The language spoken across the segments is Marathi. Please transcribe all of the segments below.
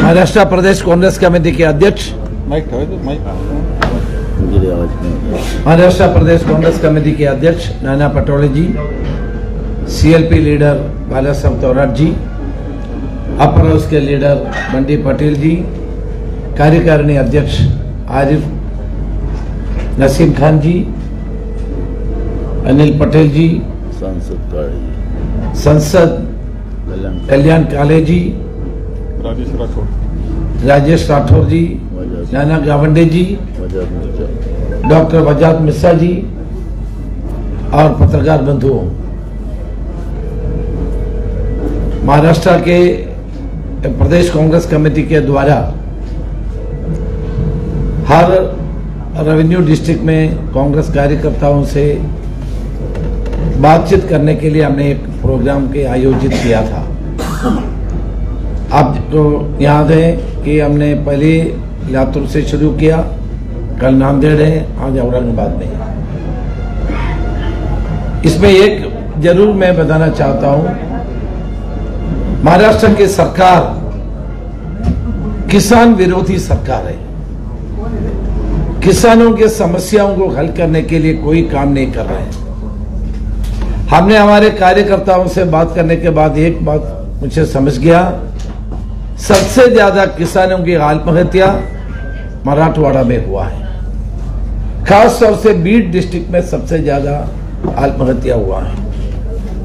महाराष्ट्र प्रदेश कांग्रेस कमेटी के अध्यक्ष, महाराष्ट्र प्रदेश कांग्रेस कमेटी के अध्यक्ष नाना पटोले जी, सीएलपी लीडर बालासाहेब थोराट जी, अपर हाउस के लीडर बंटी पटेल जी, कार्यकारिणी अध्यक्ष आरिफ नसीम खान जी, अनिल पटेल जी, संसद कल्याण काले जी, राजेश राठौर जी, नाना गावंडे जी, डॉक्टर वजात मिश्रा जी और पत्रकार बंधुओं, महाराष्ट्र के प्रदेश कांग्रेस कमेटी के द्वारा हर रेवेन्यू डिस्ट्रिक्ट में कांग्रेस कार्यकर्ताओं से बातचीत करने के लिए हमने एक प्रोग्राम के आयोजित किया था। आपको याद है कि हमने पहले लातूर से शुरू किया, कल नांदेड़ है, आज औरंगाबाद में। इसमें एक जरूर मैं बताना चाहता हूं, महाराष्ट्र की सरकार किसान विरोधी सरकार है। किसानों की समस्याओं को हल करने के लिए कोई काम नहीं कर रहे हैं। हमने हमारे कार्यकर्ताओं से बात करने के बाद एक बात मुझे समझ गया, सबसे ज्यादा किसानों की आत्महत्या मराठवाड़ा में हुआ है। खास तौर से बीड डिस्ट्रिक्ट में सबसे ज्यादा आत्महत्या हुआ है।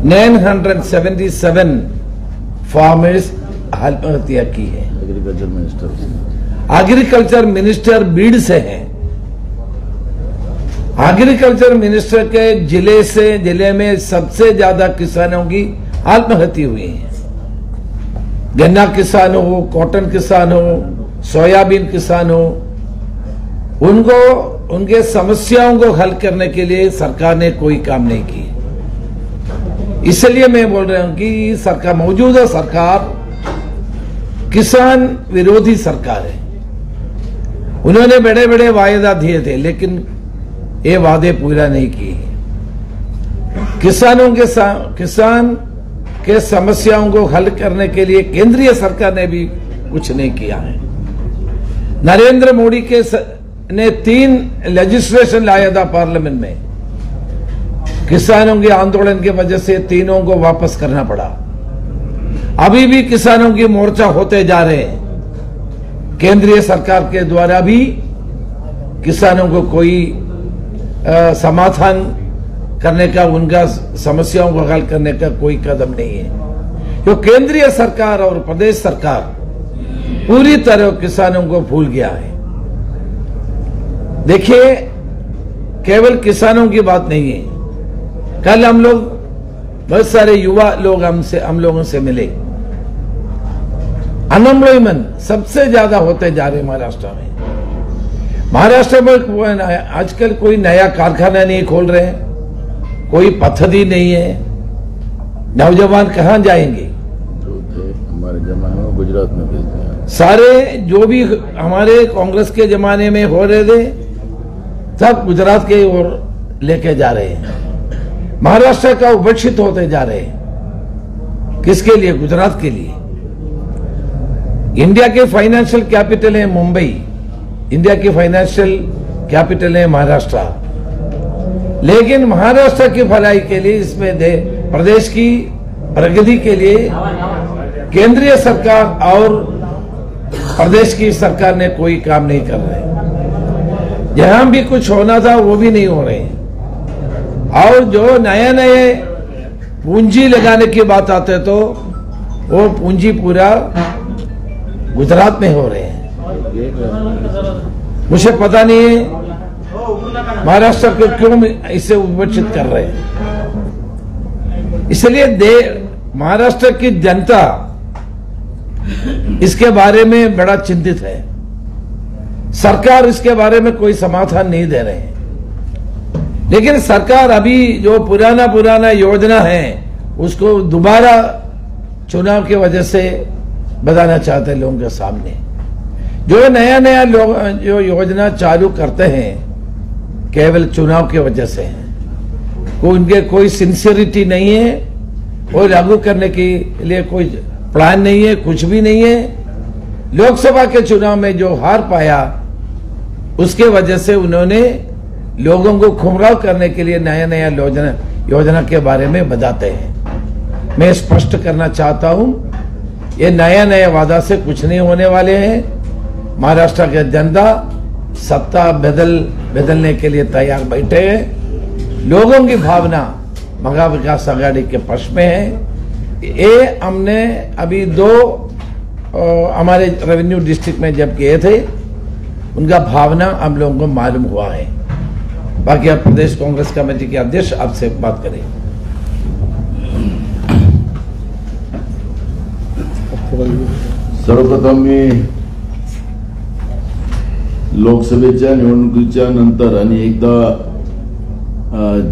977 फार्मर्स आत्महत्या की है। एग्रीकल्चर मिनिस्टर बीड से हैं। एग्रीकल्चर मिनिस्टर के जिले में सबसे ज्यादा किसानों की आत्महत्या हुई है। गन्ना किसान हो, कॉटन किसान हो, सोयाबीन किसान हो, उनके समस्याओं को हल करने के लिए सरकार ने कोई काम नहीं की। इसलिए मैं बोल रहा हूं कि सरकार, मौजूदा सरकार किसान विरोधी सरकार है। उन्होंने बड़े बड़े वायदा दिए थे, लेकिन ये वादे पूरा नहीं किए। किसान के समस्याओं को हल करने के लिए केंद्रीय सरकार ने भी कुछ नहीं किया है। नरेंद्र मोदी ने 3 लेजिस्लेशन लाया था पार्लियामेंट में। किसानों के आंदोलन की वजह से तीनों को वापस करना पड़ा। अभी भी किसानों की मोर्चा होते जा रहे हैं। केंद्रीय सरकार के द्वारा भी किसानों को कोई समाधान करने का, उनका समस्याओं को हल करने का कोई कदम नहीं है। तो केंद्रीय सरकार और प्रदेश सरकार पूरी तरह किसानों को भूल गया है। देखिए, केवल किसानों की बात नहीं है। कल हम लोग बहुत सारे युवा लोग हम लोगों से मिले। अनएम्प्लॉयमेंट सबसे ज्यादा होते जा रहे महाराष्ट्र में। महाराष्ट्र में आजकल कोई नया कारखाना नहीं खोल रहे हैं, कोई पद्धति नहीं है। नौजवान कहां जाएंगे? हमारे जमाने में गुजरात में भेजते हैं। सारे जो भी हमारे कांग्रेस के जमाने में हो रहे थे, सब गुजरात के ओर लेके जा रहे हैं। महाराष्ट्र का उपेक्षित होते जा रहे हैं। किसके लिए? गुजरात के लिए। इंडिया के फाइनेंशियल कैपिटल है मुंबई, इंडिया की फाइनेंशियल कैपिटल है महाराष्ट्र। लेकिन महाराष्ट्र की भलाई के लिए, इसमें प्रदेश की प्रगति के लिए केंद्रीय सरकार और प्रदेश की सरकार ने कोई काम नहीं कर रहे। जहां भी कुछ होना था वो भी नहीं हो रहे। और जो नए पूंजी लगाने की बात आते तो वो पूंजी पूरा गुजरात में हो रहे हैं। मुझे पता नहीं है महाराष्ट्र को क्यों इसे उपेक्षित कर रहे हैं। इसलिए महाराष्ट्र की जनता इसके बारे में बड़ा चिंतित है। सरकार इसके बारे में कोई समाधान नहीं दे रहे हैं। लेकिन सरकार अभी जो पुराना योजना है उसको दोबारा चुनाव की वजह से बताना चाहते हैं लोगों के सामने। जो नया लोग जो योजना चालू करते हैं केवल चुनाव की वजह से है। उनके कोई सिंसियरिटी नहीं है और लागू करने के लिए कोई प्लान नहीं है, कुछ भी नहीं है। लोकसभा के चुनाव में जो हार पाया उसके वजह से उन्होंने लोगों को गुमराह करने के लिए नया नया योजना के बारे में बताते हैं। मैं स्पष्ट करना चाहता हूं, ये नया वादा से कुछ नहीं होने वाले हैं। महाराष्ट्र के जनता सत्ता बदलने के लिए तैयार बैठे हैं। लोगों की भावना महा विकास आघाड़ी के पक्ष में है। ये हमने अभी 2 हमारे रेवेन्यू डिस्ट्रिक्ट में जब गए थे, उनका भावना हम लोगों को मालूम हुआ है। बाकी आप प्रदेश कांग्रेस कमेटी के अध्यक्ष आपसे बात करें। सर्वप्रथम मी लोकसभेच्या निवडणुकीच्या नंतर आणि एकदा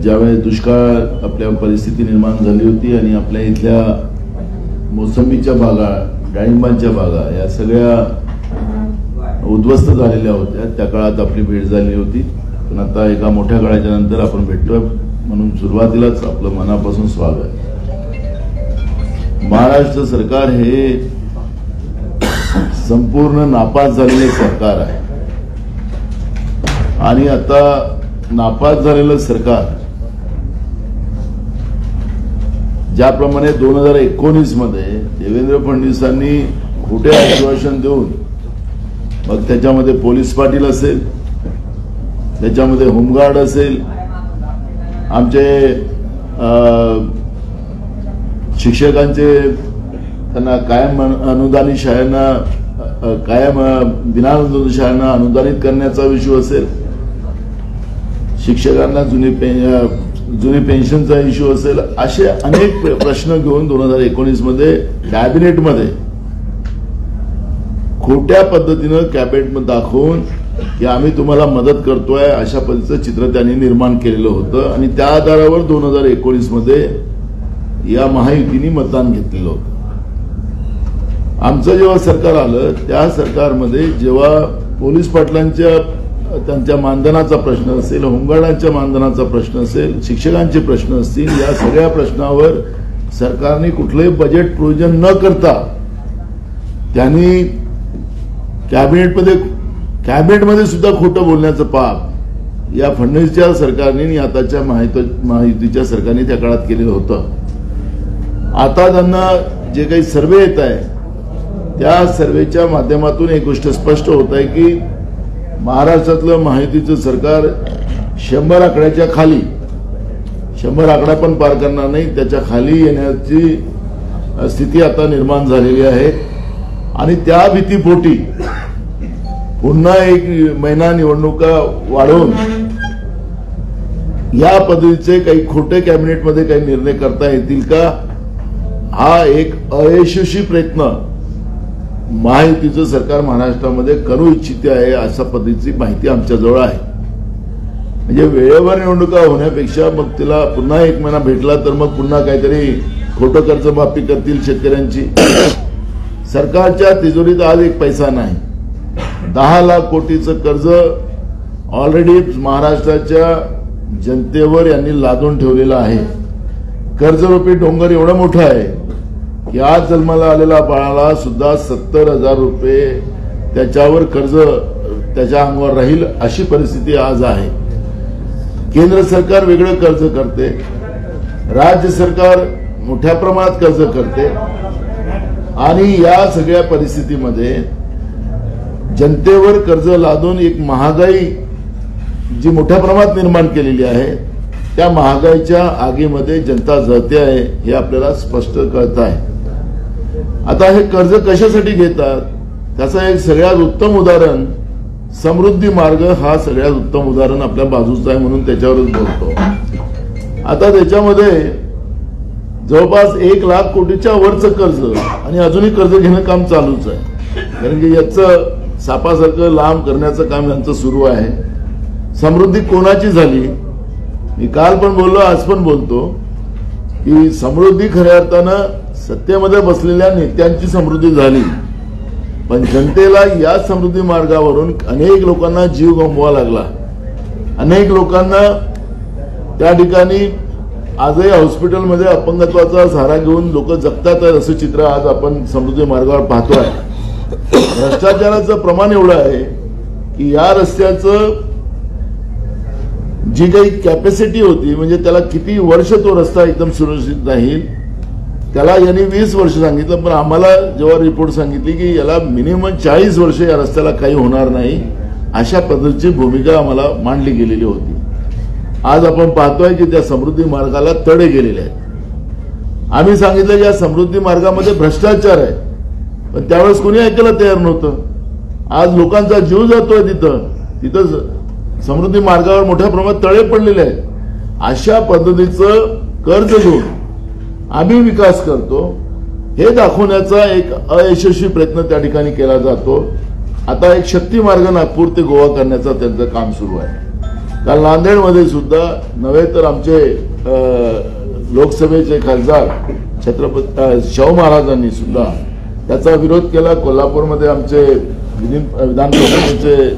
ज्यावेळेस दुष्काळ आपल्या परिस्थिती निर्माण झाली होती आणि आपल्या इथल्या मोसंबीच्या बागा, डाळिंबांच्या बागा या सगळ्या उद्ध्वस्त झालेल्या होत्या, त्या काळात आपली भेट झाली होती। पण आता एका मोठ्या काळाच्या नंतर आपण भेटतोय, म्हणून सुरुवातीलाच आपलं मनापासून स्वागत। महाराष्ट्र सरकार हे संपूर्ण नापास झालेले सरकार आहे आणि आता नापास झालेलं सरकार ज्याप्रमाणे 2019 मध्ये देवेंद्र फडणवीसांनी खोटे आश्वासन देऊन, मग त्याच्यामध्ये पोलीस पाटील असेल, त्याच्यामध्ये होमगार्ड असेल, आमचे शिक्षकांचे त्यांना कायम अनुदानित शाळांना, कायम विनाअनुदानित शाळांना अनुदानित करण्याचा इश्यू असेल, शिक्षकांना जुनी पेन्शनचा इश्यू असेल, असे अनेक प्रश्न घेऊन 2019 मध्ये कॅबिनेटमध्ये खोट्या पद्धतीनं कॅबिनेटमध्ये दाखवून की आम्ही तुम्हाला मदत करतोय अशा पद्धतीचं चित्र त्यांनी निर्माण केलेलं होतं आणि त्या आधारावर 2019 मध्ये या महायुतीने मतदान घेतलेलं होतं। आमचं जेव्हा सरकार आलं त्या सरकारमध्ये जेव्हा पोलीस पाटलांच्या त्यांच्या मानधनाचा प्रश्न असेल, होमगार्डांच्या मानधनाचा प्रश्न असेल, शिक्षकांचे प्रश्न असतील, या सगळ्या प्रश्नावर सरकारने कुठलंही बजेट प्रोविजन न करता त्यांनी कॅबिनेटमध्ये सुद्धा खोटं बोलण्याचं पाप या फडणवीसच्या सरकारने आणि आताच्या महायुतीच्या सरकारने त्या काळात केलेलं होतं। आता त्यांना जे काही सर्वे येत आहे त्या सर्वेच्या माध्यमातून एक गोष्ट स्पष्ट होत आहे की महाराष्ट्रातलं महायुतीचं सरकार 100 आकड्याच्या खाली, 100 आकडा पण पार करणार नाही, त्याच्या खाली येण्याची स्थिती आता निर्माण झालेली आहे आणि त्या भीतीपोटी पुन्हा 1 महिना निवडणुका वाढवून या पद्धतीचे काही खोटे कॅबिनेटमध्ये काही निर्णय करता येतील का, हा एक अयशस्वी प्रयत्न महायुतीचं सरकार महाराष्ट्रामध्ये करू इच्छिते आहे अशा पद्धतीची माहिती आमच्याजवळ आहे। म्हणजे वेळेवर निवडणुका होण्यापेक्षा मग तिला पुन्हा 1 महिना भेटला तर मग पुन्हा काहीतरी खोटं कर्जमाफी करतील शेतकऱ्यांची। सरकारच्या तिजोरीत आज 1 पैसा नाही, 10 लाख कोटीचं कर्ज ऑलरेडी महाराष्ट्राच्या जनतेवर यांनी लादून ठेवलेलं आहे। कर्जरूपी डोंगर एवढा मोठा आहे की आज जन्माला आलेल्या बाळाला सुद्धा 70,000 रुपये त्याच्यावर कर्ज त्याच्या अंगावर राहील अशी परिस्थिती आज आहे। केंद्र सरकार वेगळं कर्ज करते, राज्य सरकार मोठ्या प्रमाणात कर्ज करते आणि या सगळ्या परिस्थितीमध्ये जनतेवर कर्ज लादून एक महागाई जी मोठ्या प्रमाणात निर्माण केलेली आहे, त्या महागाईच्या आगीमध्ये जनता जळते आहे हे आपल्याला स्पष्ट कळत आहे। आता हे कर्ज कशासाठी घेतात त्याचं एक सगळ्यात उत्तम उदाहरण समृद्धी मार्ग हा सगळ्यात उत्तम उदाहरण आपल्या बाजूचं आहे, म्हणून त्याच्यावरच बोलतो। आता त्याच्यामध्ये जवळपास 1 लाख कोटीच्या वरचं कर्ज आणि अजूनही कर्ज घेणं काम चालूच आहे, कारण की याचं सापासारखं लांब करण्याचं काम यांचं सुरू आहे। समृद्धी कोणाची झाली, मी काल पण बोललो, आज पण बोलतो की समृद्धी खऱ्या अर्थानं सत्तेमध्ये बसलेल्या नेत्यांची समृद्धी झाली, पण जनतेला या समृद्धी मार्गावरून अनेक लोकांना जीव गमवावा लागला। अनेक लोकांना त्या ठिकाणी आजही हॉस्पिटलमध्ये अपंगत्वाचा सहारा घेऊन लोक जगतात असं चित्र आज आपण समृद्धी मार्गावर पाहतोय। भ्रष्टाचाराचं प्रमाण एवढं आहे की या रस्त्याचं जी काही कॅपॅसिटी होती, म्हणजे त्याला किती वर्ष तो रस्ता एकदम सुरक्षित राहील, त्याला यांनी 20 वर्ष सांगितलं, पण आम्हाला जेव्हा रिपोर्ट सांगितली की याला मिनिमम 40 वर्ष या रस्त्याला काही होणार नाही, अशा पद्धतीची भूमिका आम्हाला मांडली गेलेली होती. आज आपण पाहतोय की त्या समृद्धी मार्गाला तडे गेलेले आहेत. आम्ही सांगितलं की या समृद्धी मार्गामध्ये भ्रष्टाचार आहे, पण त्यावेळेस कोणी ऐकायला तयार नव्हतं. आज लोकांचा जीव जातोय तिथं समृद्धी मार्गावर मोठ्या प्रमाणात तळे पडलेले आहेत. अशा पद्धतीचं कर्ज घेऊन आम्ही विकास करतो हे दाखवण्याचा एक अयशस्वी प्रयत्न त्या ठिकाणी केला जातो. आता एक शक्ती मार्ग नागपूर ते गोवा करण्याचा त्यांचं काम सुरू आहे. काल नांदेडमध्ये सुद्धा नव्हे तर आमचे लोकसभेचे खासदार छत्रपती शाहू महाराजांनी सुद्धा त्याचा विरोध केला. कोल्हापूरमध्ये आमचे विधान परिषदेचे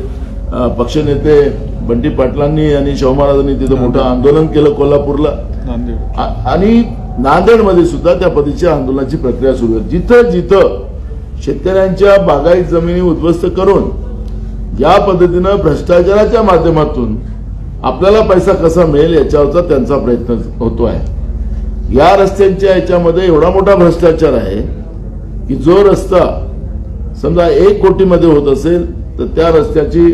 पक्षनेते बंटी पाटलांनी आणि शाहू महाराजांनी तिथं मोठं आंदोलन केलं कोल्हापूरला, आणि नांदेडमध्ये सुद्धा त्या पद्धतीच्या आंदोलनाची प्रक्रिया सुरू आहे. जिथं जिथं शेतकऱ्यांच्या बागायत जमिनी उद्ध्वस्त करून या पद्धतीनं भ्रष्टाचाराच्या माध्यमातून आपल्याला पैसा कसा मिळेल याच्यावरचा त्यांचा प्रयत्न होतो आहे. या रस्त्यांच्या याच्यामध्ये एवढा मोठा भ्रष्टाचार आहे की जो रस्ता समजा 1 कोटीमध्ये होत असेल तर त्या रस्त्याची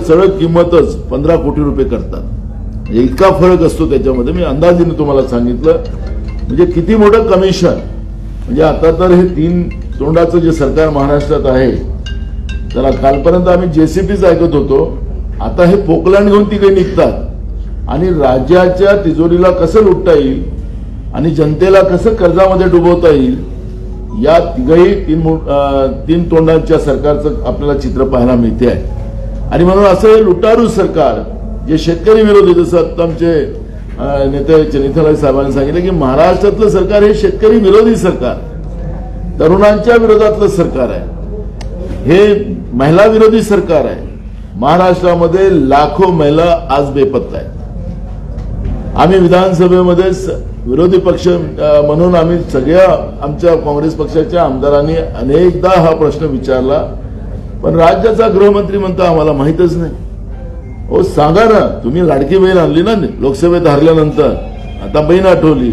सरळ किंमतच 15 कोटी रुपये करतात. इतका फरक असतो त्याच्यामध्ये. मी अंदाजीने तुम्हाला सांगितलं म्हणजे किती मोठं कमिशन. म्हणजे आता तर हे 3 तोंडाचं जे सरकार महाराष्ट्रात आहे त्याला कालपर्यंत आम्ही जेसीबीच ऐकत होतो, आता हे पोकलँड घेऊन तिकडे निघतात आणि राज्याच्या तिजोरीला कसं लुटता येईल आणि जनतेला कसं कर्जामध्ये डुबवता येईल, या तिघही 3 तोंडांच्या सरकारचं आपल्याला चित्र पाहायला मिळते आहे. आणि म्हणून असं लुटारू सरकार जे शेतकरी विरोधी, जसं आता आमचे नेते चनिथालाल साहेबांनी सांगितलं की महाराष्ट्रातलं सरकार हे शेतकरी विरोधी सरकार, तरुणांच्या विरोधातलं सरकार आहे, हे महिला विरोधी सरकार आहे. महाराष्ट्रामध्ये लाखो महिला आज बेपत्ता आहेत. आम्ही विधानसभेमध्ये विरोधी पक्ष म्हणून आम्ही सगळ्या आमच्या काँग्रेस पक्षाच्या आमदारांनी अनेकदा हा प्रश्न विचारला, पण राज्याचा गृहमंत्री म्हणता आम्हाला माहितच नाही. हो सांगा ना, तुम्ही लाडकी बहीण आणली ना लोकसभेत हारल्यानंतर, आता बहीण आठवली,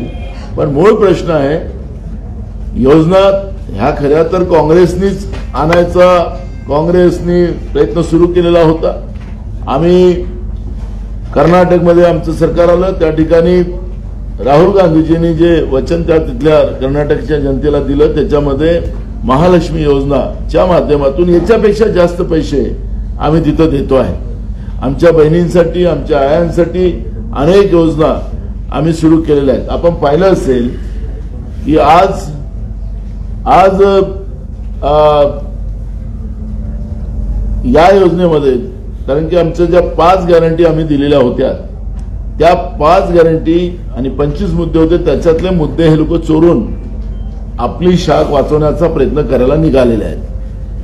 पण मूळ प्रश्न आहे योजना ह्या खऱ्या तर काँग्रेसनीच आणायचा काँग्रेसनी प्रयत्न सुरू केलेला होता. आम्ही कर्नाटकमध्ये आमचं सरकार आलं, त्या ठिकाणी राहुल गांधीजींनी जे वचन त्या तिथल्या कर्नाटकच्या जनतेला दिलं त्याच्यामध्ये महालक्ष्मी योजनाच्या माध्यमातून याच्यापेक्षा जास्त पैसे आम्ही तिथं देतो आहे. आमच्या बहिणींसाठी, आमच्या आयांसाठी अनेक योजना आम्ही सुरू केलेल्या आहेत. आपण पाहिलं असेल की आज या योजनेमध्ये, कारण की आमच्या ज्या 5 गॅरंटी आम्ही दिलेल्या होत्या त्या 5 गॅरंटी आणि 25 मुद्दे होते, त्याच्यातले मुद्दे हे लोक चोरून आपली शाख वाचवण्याचा प्रयत्न करायला निघालेले आहेत.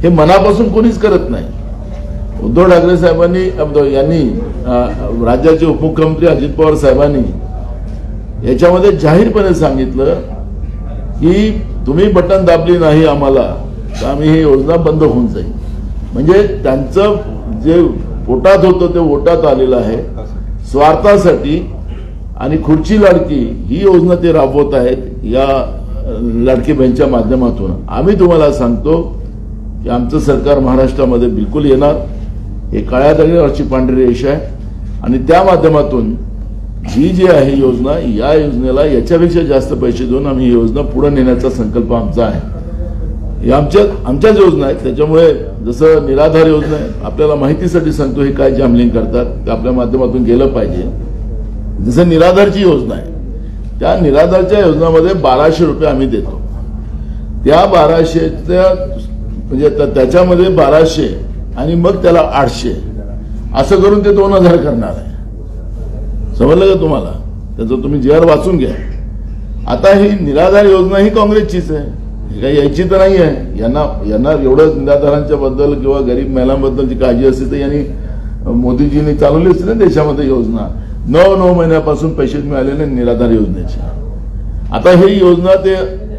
हे मनापासून कोणीच करत नाही. उद्धव ठाकरे साहेबांनी यांनी राज्याचे उपमुख्यमंत्री अजित पवार साहेबांनी याच्यामध्ये जाहीरपणे सांगितलं की तुम्ही बटन दाबली नाही आम्हाला तर आम्ही ही योजना बंद होऊन जाईल. म्हणजे त्यांचं जे पोटात होतं ते ओटात आलेलं आहे. स्वार्थासाठी आणि खुर्ची लाडकी ही योजना ते राबवत आहेत या लाडकी बहीणच्या माध्यमातून. आम्ही तुम्हाला सांगतो की आमचं सरकार महाराष्ट्रामध्ये बिलकुल येणार. हे काळ्या दगडावरची पांढरी रेषा आहे आणि त्या माध्यमातून ही जी आहे योजना, या योजनेला याच्यापेक्षा जास्त पैसे देऊन आम्ही ही योजना पुढे नेण्याचा संकल्प आमचा आहे. हे आमच्याच योजना आहेत. त्याच्यामुळे जसं निराधार योजना आहे, आपल्याला माहितीसाठी सांगतो हे काय जॅमलिंग करतात ते आपल्या माध्यमातून गेलं पाहिजे. जसं निराधारची योजना आहे, त्या निराधारच्या योजनामध्ये 1200 रुपये आम्ही देतो. त्या 1200च्या म्हणजे त्याच्यामध्ये 1200 आणि मग त्याला 800 असं करून ते 2000 करणार आहे. समजलं का तुम्हाला? त्याचं तुम्ही जी आर वाचून घ्या. आता ही निराधार योजना ही काँग्रेसचीच आहे, ही काही यायची तर नाही आहे. यांना एवढं निराधारांच्या बद्दल किंवा गरीब महिलांबद्दलची काळजी असते तर यांनी मोदीजींनी चालवली असते ना देशामध्ये योजना. 9 महिन्यापासून पैसे मिळालेले निराधार योजनेचे. आता ही योजना ते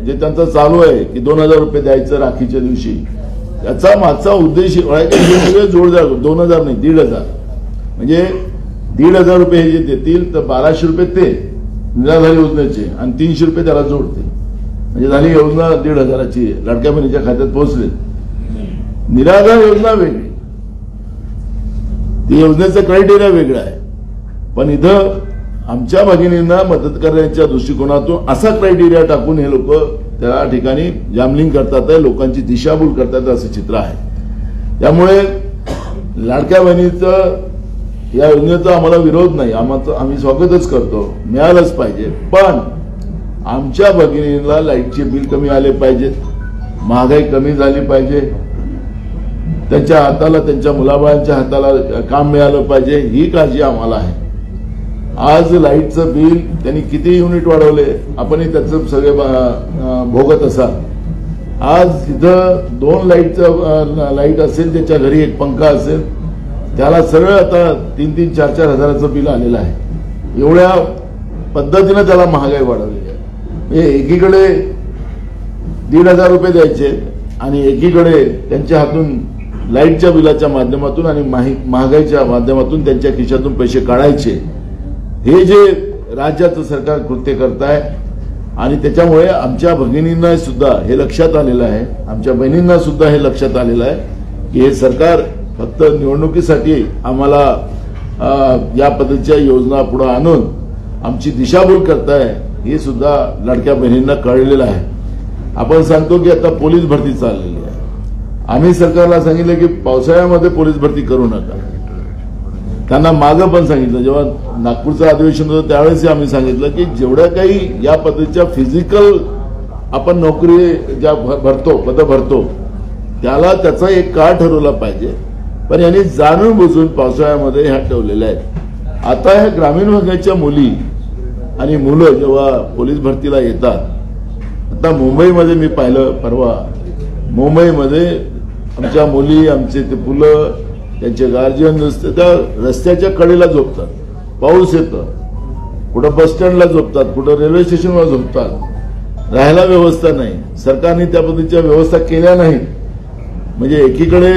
जे त्यांचं चालू आहे की 2000 रुपये द्यायचं राखीच्या दिवशी, याचा मागचा उद्देश सगळे जोडदार 2000 नाही 1500 म्हणजे 1500 रुपये हे जे देतील तर 1200 रुपये ते निराधार योजनेचे आणि 300 रुपये त्याला जोडते म्हणजे झाली योजना 1500ची लाडक्या बहिणीच्या खात्यात पोहोचले. निराधार योजना वेगळी, ती योजनेचं क्रायटेरिया वेगळं आहे. पण इथं आमच्या भगिनींना मदत करण्याच्या दृष्टिकोनातून असा क्रायटेरिया टाकून हे लोक त्या ठिकाणी जामलिंग करतात, लोकांची दिशाभूल करतात असं चित्र आहे. त्यामुळे लाडक्या बहिणीचं या योजनेचा आम्हाला विरोध नाही, आम्ही स्वागतच करतो, मिळालंच पाहिजे. पण आमच्या भगिनींना लाईटचे बिल कमी आले पाहिजेत, महागाई कमी झाली पाहिजे, त्यांच्या हाताला त्यांच्या मुलाबाळांच्या हाताला काम मिळालं पाहिजे, ही काळजी आम्हाला आहे. आज लाईटचं बिल त्यांनी किती युनिट वाढवले आपणही त्याचं सगळे भोगत असाल. आज तिथं 2 लाईट असेल, त्याच्या घरी 1 पंखा असेल, त्याला सरळ आता 3-3, 4-4 हजाराचं बिल आलेलं आहे. एवढ्या पद्धतीनं त्याला महागाई वाढवलेली आहे. म्हणजे एकीकडे 1500 रुपये द्यायचे आणि एकीकडे त्यांच्या हातून लाईटच्या बिलाच्या माध्यमातून आणि महागाईच्या माध्यमातून त्यांच्या खिशातून पैसे काढायचे. हे जे राज्याचं सरकार कृत्य करत आहे आणि त्याच्यामुळे आमच्या भगिनींना सुद्धा हे लक्षात आलेलं आहे, आमच्या बहिणींना सुद्धा हे लक्षात आलेलं आहे की हे सरकार फक्त निवडणुकीसाठी आम्हाला या पद्धतीच्या योजना पुढे आणून आमची दिशाभूल करताय, हे सुद्धा लाडक्या बहिणींना कळलेलं आहे. आपण सांगतो की आता पोलीस भरती चाललेली आहे. आम्ही सरकारला सांगितलं की पावसाळ्यामध्ये पोलीस भरती करू नका. त्यांना मागं पण सांगितलं, जेव्हा नागपूरचं अधिवेशन होतं त्यावेळेस आम्ही सांगितलं की जेवढ्या काही या पद्धतीच्या फिजिकल आपण नोकरी ज्या भरतो, पद भरतो, त्याला त्याचा एक काळ ठरवला पाहिजे. पण यांनी जाणून बुजून पावसाळ्यामध्ये ह्या ठेवलेल्या आहेत. आता ह्या ग्रामीण भागाच्या मुली आणि मुलं जेव्हा पोलीस भरतीला येतात, आता मुंबईमध्ये मी पाहिलं परवा, मुंबईमध्ये आमच्या मुली, आमचे ते मुलं, त्यांचे गार्जियन त्या रस्त्याच्या कडेला झोपतात. पाऊस येतं, कुठं बस स्टँडला झोपतात, कुठं रेल्वे स्टेशनवर झोपतात, राहायला व्यवस्था नाही. सरकारने त्या पद्धतीच्या व्यवस्था केल्या नाहीत. म्हणजे एकीकडे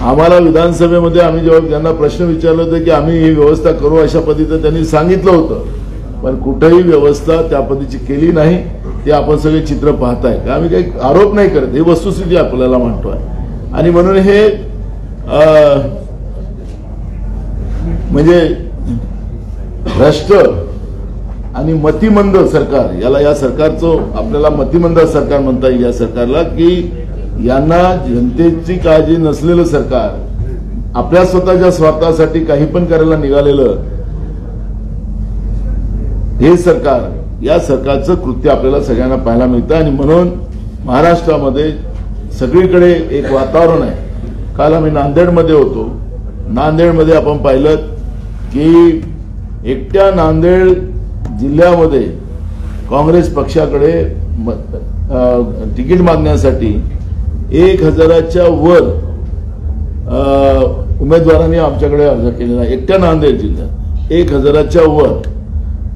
आम्हाला विधानसभेमध्ये आम्ही जेव्हा त्यांना प्रश्न विचारले होते की आम्ही ही व्यवस्था करू अशा पद्धतीने त्यांनी सांगितलं होतं, पण कुठेही व्यवस्था त्या पद्धतीची केली नाही. ते आपण सगळे चित्र पाहताय. आम्ही काही आरोप नाही करत, ही वस्तुस्थिती आपल्याला म्हणतोय. आणि म्हणून हे म्हणजे भ्रष्ट आणि मतिमंद सरकार, याला या सरकारचं आपल्याला मतिमंद सरकार म्हणता येईल या सरकारला, की यांना जनतेची काळजी नसलेलं सरकार, आपल्या स्वतःच्या स्वार्थासाठी काही पण करायला निघालेलं हे सरकार, या सरकारचं कृत्य आपल्याला सगळ्यांना पाहायला मिळतं. आणि म्हणून महाराष्ट्रामध्ये सगळीकडे एक वातावरण आहे. काल आम्ही नांदेडमध्ये होतो. नांदेडमध्ये आपण पाहिलं की एकट्या नांदेड जिल्ह्यामध्ये काँग्रेस पक्षाकडे तिकीट मागण्यासाठी 1000च्या वर उमेदवारांनी आमच्याकडे अर्ज केलेला आहे. एकट्या नांदेड जिल्ह्यात 1000च्या वर.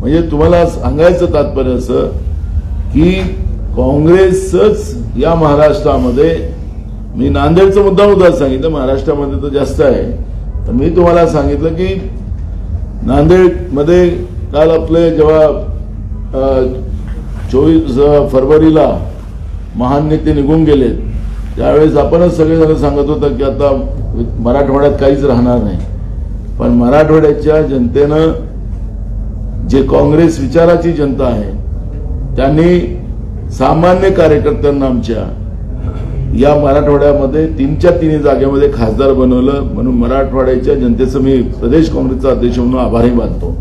म्हणजे तुम्हाला सांगायचं तात्पर्य असं की काँग्रेसच या महाराष्ट्रामध्ये, मी नांदेडचं मुद्दा सांगितलं, महाराष्ट्रामध्ये तर जास्त आहे, तर मी तुम्हाला सांगितलं की नांदेडमध्ये काल आपले जेव्हा 24 फरवरीला महान नेते निघून गेले, त्यावेळेस आपणच सगळेजण सांगत होतं की आता मराठवाड्यात काहीच राहणार नाही. पण मराठवाड्याच्या जनतेनं, जे काँग्रेस विचाराची जनता आहे, त्यांनी सामान्य कार्यकर्त्यांना आमच्या या मराठवाड्यामध्ये 3च्या 3 जागेमध्ये खासदार बनवलं. म्हणून मराठवाड्याच्या जनतेचं मी प्रदेश काँग्रेसचा अध्यक्ष म्हणून आभारी मानतो.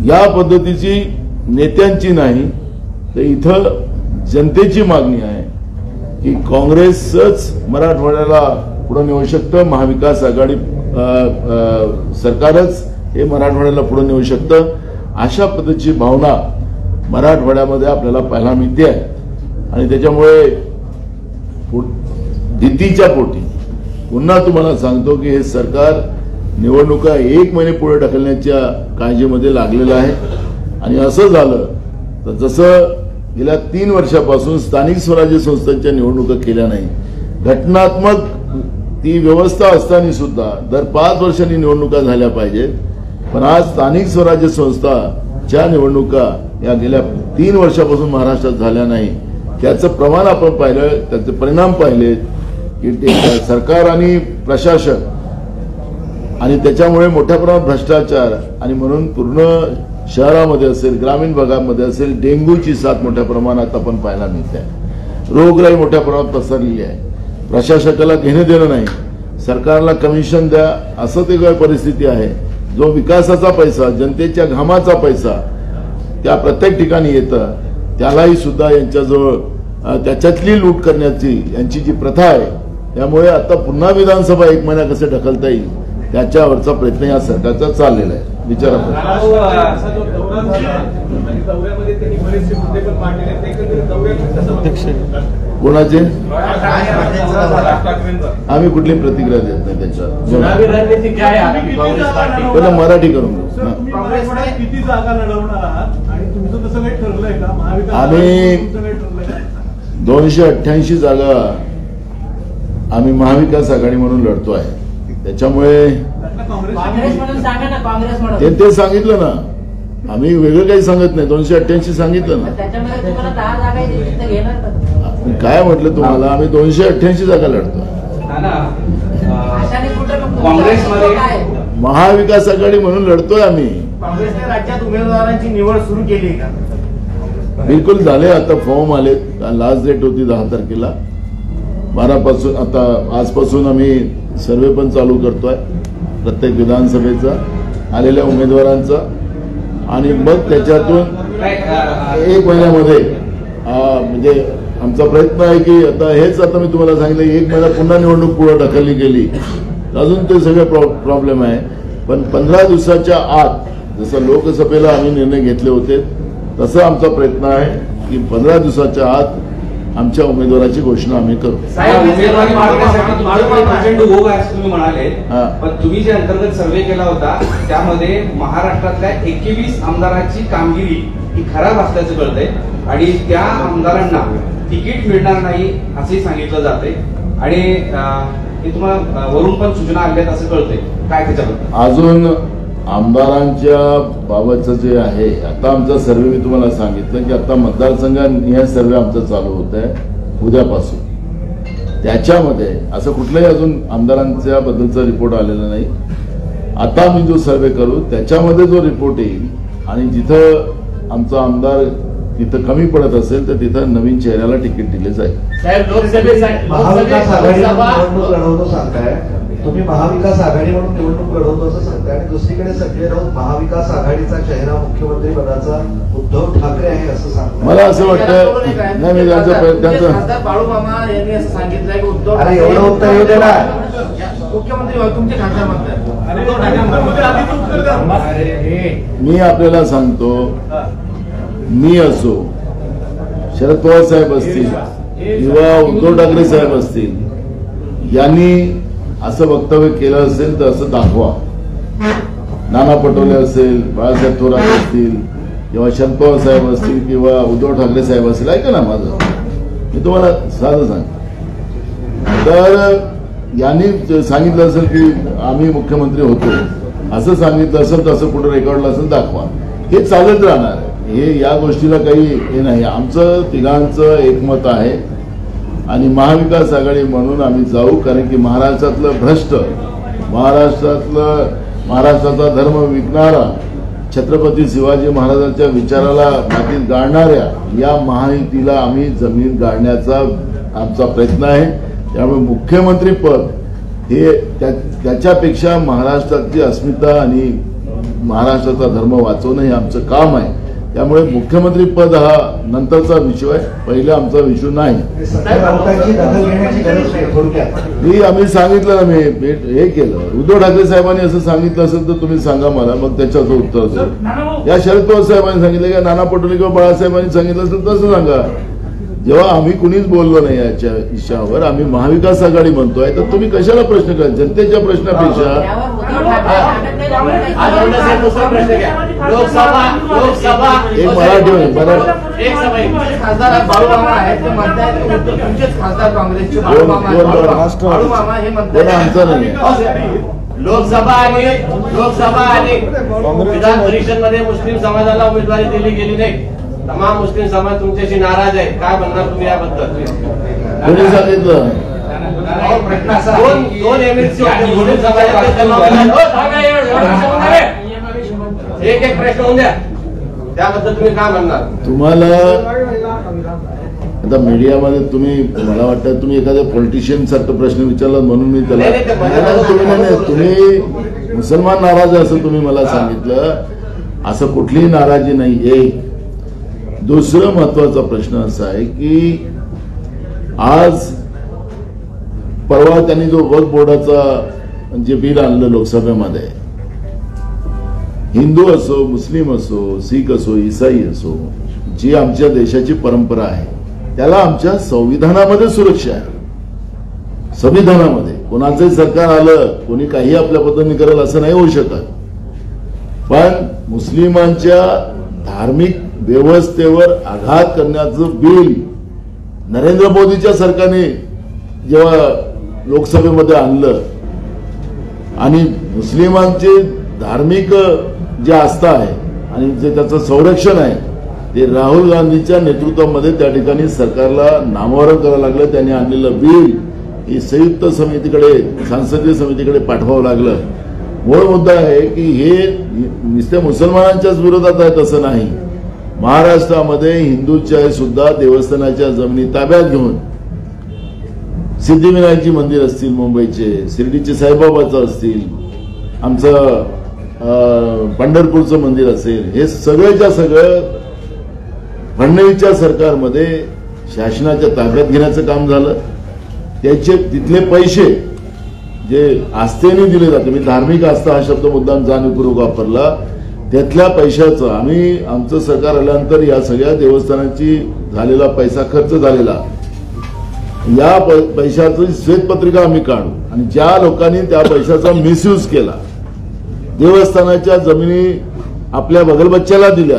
या पद्धतीची नेत्यांची नाही, तर इथं जनतेची मागणी आहे की काँग्रेसच मराठवाड्याला पुढे नेऊ शकतं, महाविकास आघाडी सरकारच हे मराठवाड्याला पुढे नेऊ शकतं. अशा पद्धतीची भावना मराठवाड्यामध्ये आपल्याला पाहायला मिळते आहे. आणि त्याच्यामुळे भीतीच्या पोटी पुन्हा तुम्हाला सांगतो की हे सरकार निवडणुका 1 महिने पुढे ढकलण्याच्या काळजीमध्ये लागलेलं आहे. आणि असं झालं तर जसं गेल्या 3 वर्षापासून स्थानिक स्वराज्य संस्थांच्या निवडणुका केल्या नाही. घटनात्मक ती व्यवस्था असताना सुद्धा दर 5 वर्षांनी निवडणुका झाल्या पाहिजेत. पण आज स्थानिक स्वराज्य संस्थाच्या निवडणुका या गेल्या 3 वर्षापासून महाराष्ट्रात झाल्या नाही. त्याचं प्रमाण आपण पाहिलं, त्याचे परिणाम पाहिले की सरकार आणि प्रशासन आणि त्याच्यामुळे मोठ्या प्रमाणात भ्रष्टाचार आणि म्हणून पूर्ण शहरामध्ये असेल, ग्रामीण भागामध्ये असेल, डेंग्यूची साथ मोठ्या प्रमाणात आपण पाहायला मिळते आहे. रोगराई मोठ्या प्रमाणात पसरलेली आहे. प्रशासकाला घेणं देणं नाही, सरकारला कमिशन द्या असं ते काय परिस्थिती आहे. जो विकासाचा पैसा, जनतेच्या घामाचा पैसा त्या प्रत्येक ठिकाणी येतं, त्यालाही सुद्धा यांच्याजवळ त्याच्यातली लूट करण्याची यांची जी प्रथा आहे, त्यामुळे आता पुन्हा विधानसभा 1 महिना कसे ढकलता येईल त्याच्यावरचा प्रयत्न या सरकारचा चाललेला आहे. विचारा कोणाचे आम्ही कुठली प्रतिक्रिया देत नाही त्याच्यावर. मराठी करून आम्ही 288 जागा आम्ही महाविकास आघाडी म्हणून लढतो आहे. त्याच्यामुळे ते सांगितलं ना, आम्ही वेगळं काही सांगत नाही. 288 सांगितलं ना. काय म्हटलं तुम्हाला, आम्ही 288 जागा लढतो. महाविकास आघाडी म्हणून लढतोय आम्ही. काँग्रेसने राज्यात उमेदवारांची निवड सुरू केली का? बिलकुल झाले. आता फॉर्म आले. लास्ट डेट होती 10 तारखेला. 12 पासून आता आजपासून आम्ही सर्वे पण चालू करतोय प्रत्येक विधानसभेचा आलेल्या उमेदवारांचा. आणि मग त्याच्यातून 1 महिन्यामध्ये म्हणजे आमचा प्रयत्न आहे की आता मी तुम्हाला सांगितलं 1 महिना पुन्हा निवडणूक पुढे ढकलली गेली अजून ते सगळे प्रॉब्लेम आहे. पण 15 दिवसाच्या आत जसं लोकसभेला आम्ही निर्णय घेतले होते तसं आमचा प्रयत्न आहे की 15 दिवसाच्या आत आमच्या उमेदवाराची घोषणा आम्ही करू. उमेदवारी मागण्यासाठी तुमच्याकडे प्रचंड ओघ आहे असं तुम्ही म्हणाले. पण तुम्ही जे अंतर्गत सर्वे केला होता त्यामध्ये महाराष्ट्रातल्या 21 आमदारांची कामगिरी ही खराब असल्याचं कळतंय आणि त्या आमदारांना तिकीट मिळणार नाही असंही सांगितलं जातंय आणि हे तुम्हाला वरून पण सूचना आल्यात असं कळतंय. काय त्याच्याबद्दल अजून आमदारांच्या बाबतचं जे आहे आता आमचा सर्वे मी तुम्हाला सांगितलं की आता मतदारसंघानिहाय सर्वे आमचा चालू होत आहे उद्यापासून. त्याच्यामध्ये असं कुठलाही अजून आमदारांच्या बद्दलचा रिपोर्ट आलेला नाही. आता आम्ही जो सर्वे करू त्याच्यामध्ये जो रिपोर्ट येईल आणि जिथं आमचा आमदार तिथं कमी पडत असेल तर तिथं नवीन चेहऱ्याला तिकीट दिले जाईल. महाविकास आघाडी निवडणूक लढवतो सांगताय तुम्ही, महाविकास आघाडी म्हणून निवडणूक लढवतो असं सांगताय आणि दुसरीकडे संजय राऊत महाविकास आघाडीचा चेहरा मुख्यमंत्री पदाचा उद्धव ठाकरे आहे असं सांगताय. मला असं वाटतं नाही मी त्यांचं बाळूमामा यांनी असं सांगितलंय की उद्धव अरे एवढं उत्तर येऊ दे ना. मुख्यमंत्री तुमचे खासदार म्हणतात. मी आपल्याला सांगतो, मी असो, शरद पवार साहेब असतील किंवा उद्धव ठाकरे साहेब असतील यांनी असं वक्तव्य केलं असेल तर असं दाखवा. नाना पटोले असेल, बाळासाहेब थोरात असतील किंवा शरद पवार साहेब असतील किंवा उद्धव ठाकरे साहेब असतील, ऐका ना माझं, मी तुम्हाला साधं सांगतो. तर यांनी सांगितलं असेल की आम्ही मुख्यमंत्री होतो असं सांगितलं असेल तर असं कुठं रेकॉर्डला असेल दाखवा. हे चालत राहणार आहे. हे या गोष्टीला काही हे नाही. आमचं तिघांचं एकमत आहे आणि महाविकास आघाडी म्हणून आम्ही जाऊ. कारण की महाराष्ट्रातलं भ्रष्ट, महाराष्ट्राचा धर्म विकणारा, छत्रपती शिवाजी महाराजांच्या विचाराला मातीत गाडणाऱ्या या महायुतीला आम्ही जमीन गाडण्याचा आमचा प्रयत्न आहे. त्यामुळे मुख्यमंत्री पद हे त्याच्यापेक्षा महाराष्ट्राची अस्मिता आणि महाराष्ट्राचा धर्म वाचवणं हे आमचं काम आहे. त्यामुळे मुख्यमंत्री पद हा नंतरचा विषय आहे, पहिला आमचा विषय नाही. मी आम्ही सांगितलं ना, मी हे केलं. उद्धव ठाकरे साहेबांनी असं सांगितलं असेल तर तुम्ही सांगा मला, मग त्याच्याचं उत्तर असेल. या शरद पवार साहेबांनी सांगितलं किंवा नाना पटोले किंवा बाळासाहेबांनी सांगितलं असेल तसं सांगा. जेव्हा आम्ही कुणीच बोललो नाही याच्या विषयावर, आम्ही महाविकास आघाडी म्हणतोय, तर तुम्ही कशाला प्रश्न करा? जनतेच्या प्रश्नापेक्षा एक मराठी खासदार बाळूमामा आहेत ते म्हणतात तुमचेच खासदार काँग्रेसचे बाळूमामा हे म्हणतात आमचा नाही. लोकसभा आणि विधान परिषदमध्ये मुस्लिम समाजाला उमेदवारी दिली गेली नाही. तमाम मुस्लिम समाज तुमच्याशी नाराज आहे. काय म्हणणार तुम्ही याबद्दल? कोणी सांगितलं? दोन एमएलसी मुस्लिम समाजाचे एक प्रश्न होऊन द्या, त्याबद्दल तुम्ही काय म्हणणार? तुम्हाला आता मीडियामध्ये तुम्ही, मला वाटतं तुम्ही एखाद्या पॉलिटिशियन सारखं प्रश्न विचारला म्हणून मी त्याला, तुम्ही मुसलमान नाराज आहे असं तुम्ही मला सांगितलं. असं कुठलीही नाराजी नाही. एक दुसरं महत्वाचा प्रश्न असा आहे की आज परवा त्यांनी जो वक्फ बोर्डाचा जे बिल आणलं लोकसभेमध्ये, हिंदू असो, मुस्लिम असो, शीख असो, ईसाई असो, जी आमच्या देशाची परंपरा आहे त्याला आमच्या संविधानामध्ये सुरक्षा आहे. संविधानामध्ये कोणाचंही सरकार आलं, कोणी काही आपल्या पद्धतीने करेल असं नाही होऊ शकत. पण मुस्लिमांच्या धार्मिक व्यवस्थेवर आघात करण्याचं बिल नरेंद्र मोदीच्या सरकारने जेव्हा लोकसभेमध्ये आणलं आणि मुस्लिमांचे धार्मिक जे आस्था आहे आणि जे त्याचं संरक्षण आहे ते राहुल गांधीच्या नेतृत्वामध्ये त्या ठिकाणी सरकारला नामोहरम करावं लागलं. त्यांनी आणलेलं बिल ही संयुक्त समितीकडे, संसदीय समितीकडे पाठवावं लागलं. मूळ मुद्दा आहे की हे नुसत्या मुसलमानांच्याच विरोधात आहे तसं नाही. महाराष्ट्रामध्ये हिंदूच्या सुद्धा देवस्थानाच्या जमिनी ताब्यात घेऊन सिद्धिविनायकची मंदिर असतील मुंबईचे, शिर्डीचे साईबाबाचं असतील, आमचं पंढरपूरचं मंदिर असेल, हे सगळ्याच्या सगळं फडणवीसच्या सरकारमध्ये शासनाच्या ताब्यात घेण्याचं काम झालं. त्याचे तिथले पैसे जे आस्थेने दिले जाते, मी धार्मिक आस्था हा शब्द मुद्दाम जाणीवपूर्वक वापरला, त्यातल्या पैशाचं आम्ही, आमचं सरकार आल्यानंतर या सगळ्या देवस्थानांची झालेला पैसा खर्च झालेला, या पैशाची श्वेतपत्रिका आम्ही काढू आणि ज्या लोकांनी त्या पैशाचा मिसयूज केला, देवस्थानाच्या जमिनी आपल्या बगलबच्च्याला दिल्या,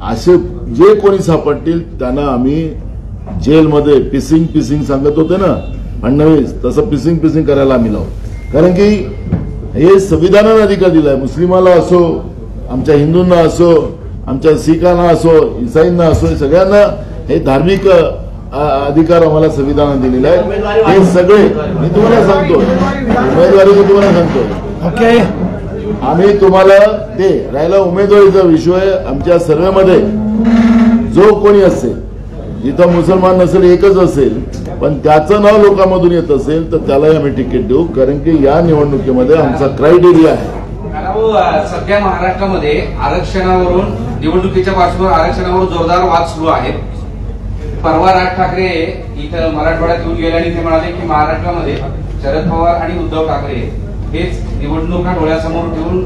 असे जे कोणी सापडतील त्यांना आम्ही जेलमध्ये पिसिंग सांगत होते ना फडणवीस, तसं पिसिंग करायला आम्ही लावू. कारण की हे संविधानाने अधिकार दिलाय. मुस्लिमाला असो, आमच्या हिंदूंना असो, आमच्या सिखांना असो, इसाईंना असो, सगळ्यांना हे धार्मिक अधिकार आम्हाला संविधानाने दिलेला आहे. हे सगळे मी तुम्हाला सांगतो, उमेदवारी मी तुम्हाला सांगतो. ओके, आम्ही तुम्हाला ते राहिला उमेदवारीचा विषय, आमच्या सर्वेमध्ये जो कोणी असेल, जिथं मुसलमान नसेल, एकच असेल, पण त्याचं नाव लोकांमधून येत असेल तर त्यालाही आम्ही तिकीट देऊ. कारण की या निवडणुकीमध्ये आमचा क्रायटेरिया आहे. सध्या महाराष्ट्रामध्ये आरक्षणावरून, निवडणुकीच्या पार्श्वभूमीवर आरक्षणावर जोरदार वाद सुरू आहे. परवा राज ठाकरे इथं मराठवाड्यात येऊन गेले आणि ते म्हणाले की महाराष्ट्रामध्ये शरद पवार आणि उद्धव ठाकरे हेच निवडणुका डोळ्यासमोर ठेवून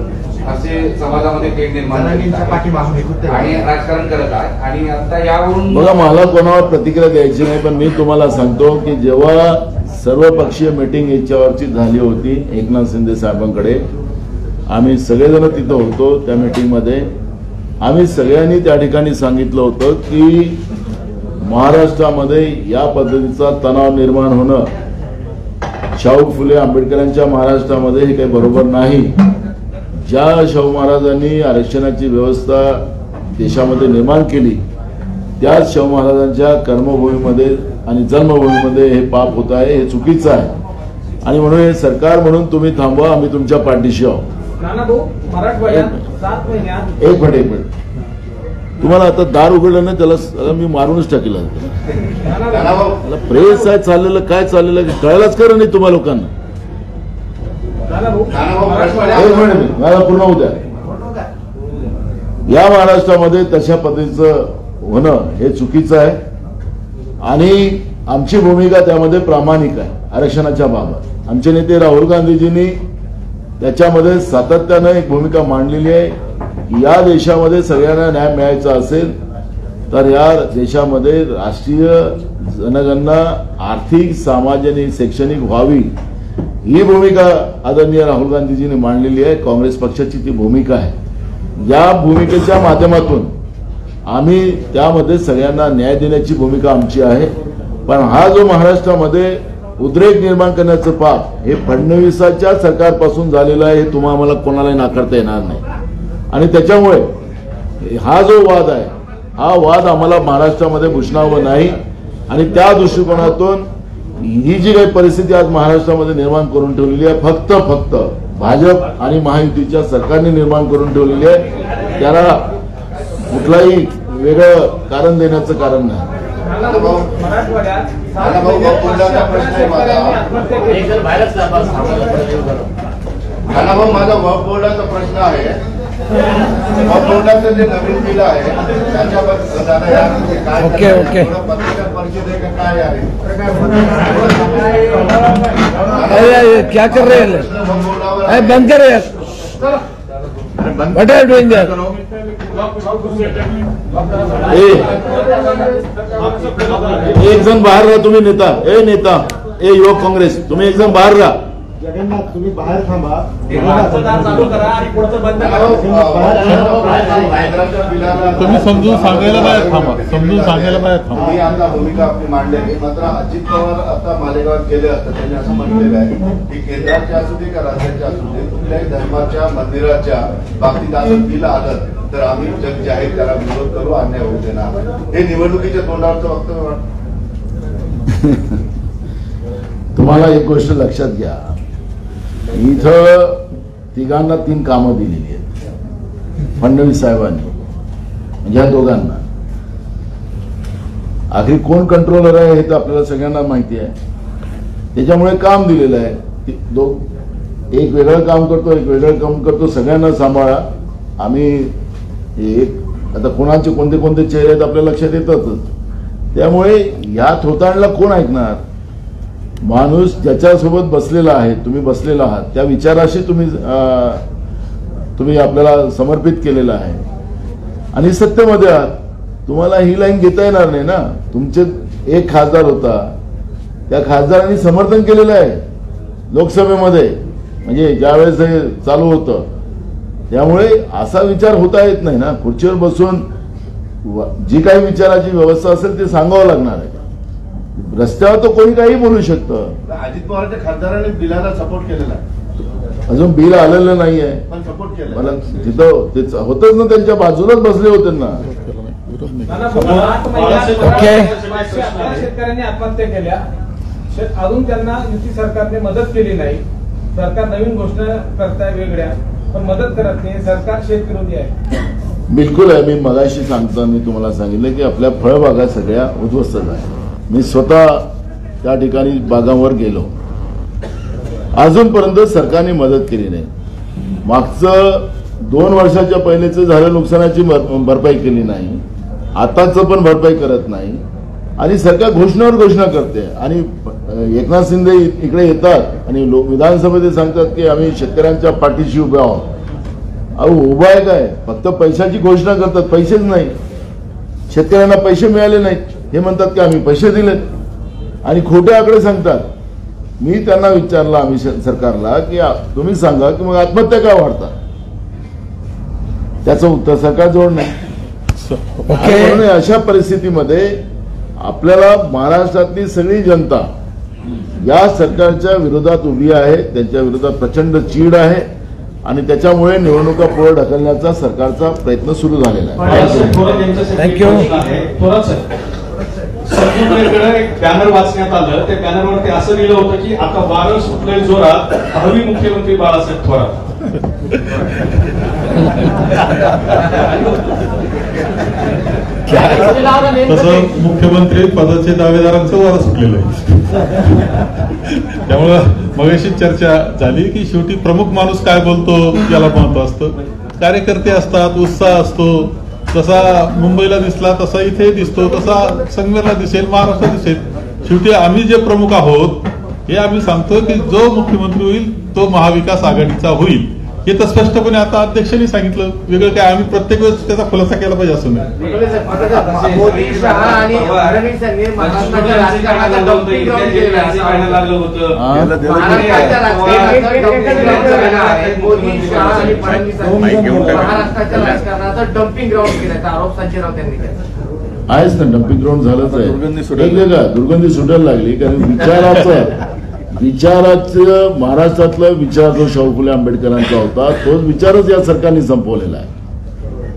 असे समाजामध्ये तेढ निर्माण आणि राजकारण करत आहे. आणि आता यावरून बघा, मला कोणावर प्रतिक्रिया द्यायची नाही, पण मी तुम्हाला सांगतो की जेव्हा सर्वपक्षीय मीटिंग याच्यावरची झाली होती एकनाथ शिंदे साहेबांकडे, आम्ही सगळेजण तिथं होतो. त्या मीटिंगमध्ये आम्ही सगळ्यांनी त्या ठिकाणी सांगितलं होतं की महाराष्ट्रामध्ये या पद्धतीचा तणाव निर्माण होणं, शाहू फुले आंबेडकरांच्या महाराष्ट्रामध्ये हे काही बरोबर नाही. ज्या शाहू महाराजांनी आरक्षणाची व्यवस्था देशामध्ये निर्माण केली, त्याच शाहू महाराजांच्या कर्मभूमीमध्ये आणि जन्मभूमीमध्ये हे पाप होत आहे, हे चुकीचं आहे. आणि म्हणून हे सरकार म्हणून तुम्ही थांबवा, आम्ही तुमच्या पाठीशी आहोत. एक मिनिट, तुम्हाला आता दार उघडलं नाही त्याला मी मारूनच टाकेल. प्रेस आहे चाललेलं, काय चाललेलं कळायलाच खरं नाही तुम्हा लोकांना. एक मिनिट, मला पूर्ण होऊ द्या. या महाराष्ट्रामध्ये तशा पद्धतीचं होणं हे चुकीचं आहे आणि आमची भूमिका त्यामध्ये प्रामाणिक आहे. आरक्षणाच्या बाबत आमचे नेते राहुल गांधीजींनी त्याच्यामध्ये सातत्यानं एक भूमिका मांडलेली आहे. या देशामध्ये सगळ्यांना न्याय मिळायचा असेल तर या देशामध्ये राष्ट्रीय जनगणना आर्थिक, सामाजिक, शैक्षणिक व्हावी ही भूमिका आदरणीय राहुल गांधीजींनी मांडलेली आहे. काँग्रेस पक्षाची ती भूमिका आहे. या भूमिकेच्या माध्यमातून आम्ही त्यामध्ये सगळ्यांना न्याय देण्याची भूमिका आमची आहे. पण हा जो महाराष्ट्रामध्ये उद्रेक निर्माण करण्याचं पाप हे फडणवीसाच्या सरकारपासून झालेलं आहे, हे तुम्हाला कोणालाही नाकारता येणार नाही. आणि त्याच्यामुळे हा जो वाद आहे, हा वाद आम्हाला महाराष्ट्रामध्ये भूषणावं नाही. आणि त्या दृष्टिकोनातून ही जी काही परिस्थिती आज महाराष्ट्रामध्ये निर्माण करून ठेवलेली आहे, फक्त भाजप आणि महायुतीच्या सरकारने निर्माण करून ठेवलेली आहे. त्याला कुठलाही वेगळं कारण देण्याचं कारण नाही. माझा वक्फ बोर्डाचा प्रश्न आहे. वक्फ बोर्डाचं जे नवीन बिल आहे त्याच्याबद्दल ओके काय आहे? क्या कर रहे हैं? बंद कर यार. What are you doing there? एक जण बाहेर राहा. तुम्ही नेता युवक काँग्रेस, तुम्ही एक जण बाहेर राहा. जगन्नाथ, तुम्ही बाहेर थांबा. चालू करा आणि पुढचं बंद करा. तुम्ही समजून सांगायला बाहेर थांबा. मी आता भूमिका आपली मांडलेली. मात्र अजित पवार आता मालेगावात गेले असतात, त्यांनी असं म्हटलेलं आहे की केंद्राच्या असू दे का राज्याच्या असू दे, कुठल्याही धर्माच्या मंदिराच्या बाबतीत असं बिल आलं तर आम्ही जग जाहीर त्याला विरोध करू, अन्याय होऊ देणार. हे निवडणुकीच्या तोंडावरचं वक्तव्य वाटतं. तुम्हाला एक गोष्ट लक्षात घ्या, इथं तिघांना 3 कामं दिलेली आहेत फडणवीस साहेबांनी, म्हणजे ह्या दोघांना. आखरी कोण कंट्रोलर आहे हे तर आपल्याला सगळ्यांना माहिती आहे. त्याच्यामुळे काम दिलेलं आहे. एक वेगळं काम करतो, एक वेगळं काम करतो. सगळ्यांना सांभाळा. आम्ही एक आता कोणाचे कोणते कोणते चेहरे आहेत आपल्या लक्षात येतातच. त्यामुळे ह्या थोतांडला कोण ऐकणार? माणूस ज्याच्यासोबत बसलेला आहे, तुम्ही बसलेला आहात, त्या विचाराशी तुम्ही आपल्याला समर्पित केलेला आहे आणि सत्तेमध्ये आहात. तुम्हाला ही लाईन घेता येणार नाही ना. तुमचे एक खासदार होता, त्या खासदारांनी समर्थन केलेलं आहे लोकसभेमध्ये, म्हणजे ज्यावेळेस हे चालू होतं. त्यामुळे असा विचार होता येत नाही ना. खुर्चीवर बसून जी काही विचाराची व्यवस्था असेल ते सांगावं लागणार आहे. रस्त्यावर तर कोणी काही बोलू शकतं. अजित पवारच्या खासदारांनी बिलाला सपोर्ट केलेला आहे. अजून बिल आलेलं नाहीये. पण सपोर्ट केला. मला तिथं ते होतच ना, त्यांच्या बाजूलाच बसले होते ना. शेतकऱ्यांनी आत्महत्या केल्या, अजून त्यांना युती सरकारने मदत केली नाही. सरकार नवीन घोषणा करताय वेगळ्या, पण मदत करत नाही. सरकार शेतविरोधी आहे. बिलकुल आहे. मी मगाशी सांगताना तुम्हाला सांगितलं की आपल्या फळबागा सगळ्या उद्ध्वस्त आहे. मी स्वतः त्या ठिकाणी बागांवर गेलो. अजूनपर्यंत सरकारने मदत केली नाही. मागचं 2 वर्षाच्या पहिलेचं झालं नुकसानाची भरपाई केली नाही. आताचं पण भरपाई करत नाही. आणि सरकार घोषणावर घोषणा करते. आणि एकनाथ शिंदे इकडे येतात आणि विधानसभेत सांगतात की आम्ही शेतकऱ्यांच्या पाठीशी उभे आहोत. अहो, उभा आहे काय? फक्त पैशाची घोषणा करतात, पैसेच नाही. शेतकऱ्यांना पैसे मिळाले नाहीत हे म्हणतात की आम्ही पैसे दिलेत आणि खोटे आकडे सांगतात. मी त्यांना विचारलं आम्ही सरकारला की तुम्ही सांगा की मग आत्महत्या का वाढतात? त्याचं उत्तर सरकारजवळ नाही. अशा परिस्थितीमध्ये आपल्याला महाराष्ट्रातली सगळी जनता या सरकारच्या विरोधात उभी आहे. त्यांच्या विरोधात प्रचंड चीड आहे आणि त्याच्यामुळे निवडणुका पुढे ढकलण्याचा सरकारचा प्रयत्न सुरू झालेला आहे. थँक्यू. एक बॅनर वाचण्यात आलं. त्या बॅनरवरती असं लिहिलं होतं की आता वारं सुटलंय जोरात, हवी मुख्यमंत्री बाळासाहेब थोरात. तसं मुख्यमंत्री पदाचे दावेदारांचं वारं सुटलेलं आहे. त्यामुळं मगाशी चर्चा झाली की शेवटी प्रमुख माणूस काय बोलतो याला महत्व असतं. कार्यकर्ते असतात, उत्साह असतो. जसा मुंबईला दिसला तसा इथे दिसतो, तसा संगमेरला दिसेल, महाराष्ट्रात दिसेल. शेवटी आम्ही जे प्रमुख आहोत हे आम्ही सांगतो की जो मुख्यमंत्री होईल तो महाविकास आघाडीचा होईल. हे तर स्पष्टपणे आता अध्यक्षांनी सांगितलं. वेगळं काय आम्ही प्रत्येक वेळेस त्याचा खुलासा केला पाहिजे असं नाही. मोदी शहा आणि फडणवीस यांनी महाराष्ट्राच्या राजकारणाचा डम्पिंग ग्राउंड केलेला आहे. मोदी शहा आणि फडणवीस यांनी महाराष्ट्राच्या राजकारणाचा डम्पिंग ग्राउंड केल्याचा आरोप संजय राऊत यांनी केला. आहेच ना, डम्पिंग ग्राउंड झालंच आहे. दुर्गंधी सुटायला लागली कारण विचाराचं महाराष्ट्रातला विचार जो शाहू फुले आंबेडकरांचा होता तोच विचारच या सरकारने संपवलेला आहे.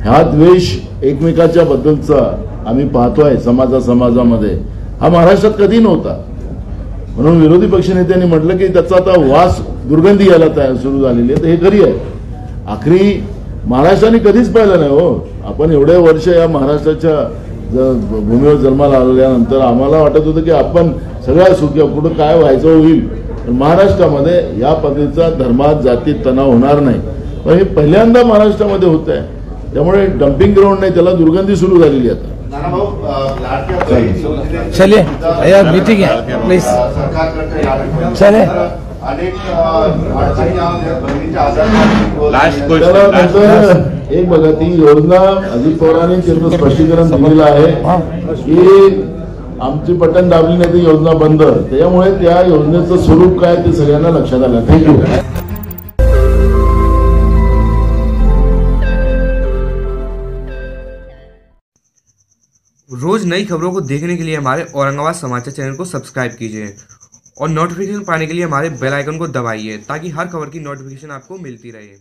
हा द्वेष एकमेकाच्या बद्दलचा आम्ही पाहतोय समाजामध्ये, हा महाराष्ट्रात कधी नव्हता. म्हणून विरोधी पक्षनेत्यांनी म्हटलं की त्याचा आता वास दुर्गंधी यायला सुरू झालेली आहे. तर हे खरी आहे. आखरी महाराष्ट्राने कधीच पाहिलं नाही हो. आपण एवढे वर्ष या महाराष्ट्राच्या भूमीवर जन्माला आल्यानंतर आम्हाला वाटत होतं की आपण सगळ्या सुखी कुठं काय व्हायचं होईल, पण महाराष्ट्रामध्ये या पद्धतीचा धर्मात जातीत तणाव होणार नाही. पण हे पहिल्यांदा महाराष्ट्रामध्ये होत आहे. त्यामुळे डम्पिंग ग्राउंड नाही, त्याला दुर्गंधी सुरू झालेली आता. चलिए यार मीटिंग है प्लीज. चले एक बघा, ती योजना अजित पवारांनी त्याचं स्पष्टीकरण दिलेलं आहे की आमची बटन दाबली नाही ती योजना बंद. त्यामुळे त्या योजनेचं स्वरूप काय ते सगळ्यांना लक्षात आलं. थँक्यू. रोज नई खबरों को देखने के लिए हमारे औरंगाबाद समाचार चैनल को सब्सक्राइब कीजिए और नोटिफिकेशन पाने के लिए हमारे बेल आइकन को दबाइए ताकि हर खबर की नोटिफिकेशन आपको मिलती रहे.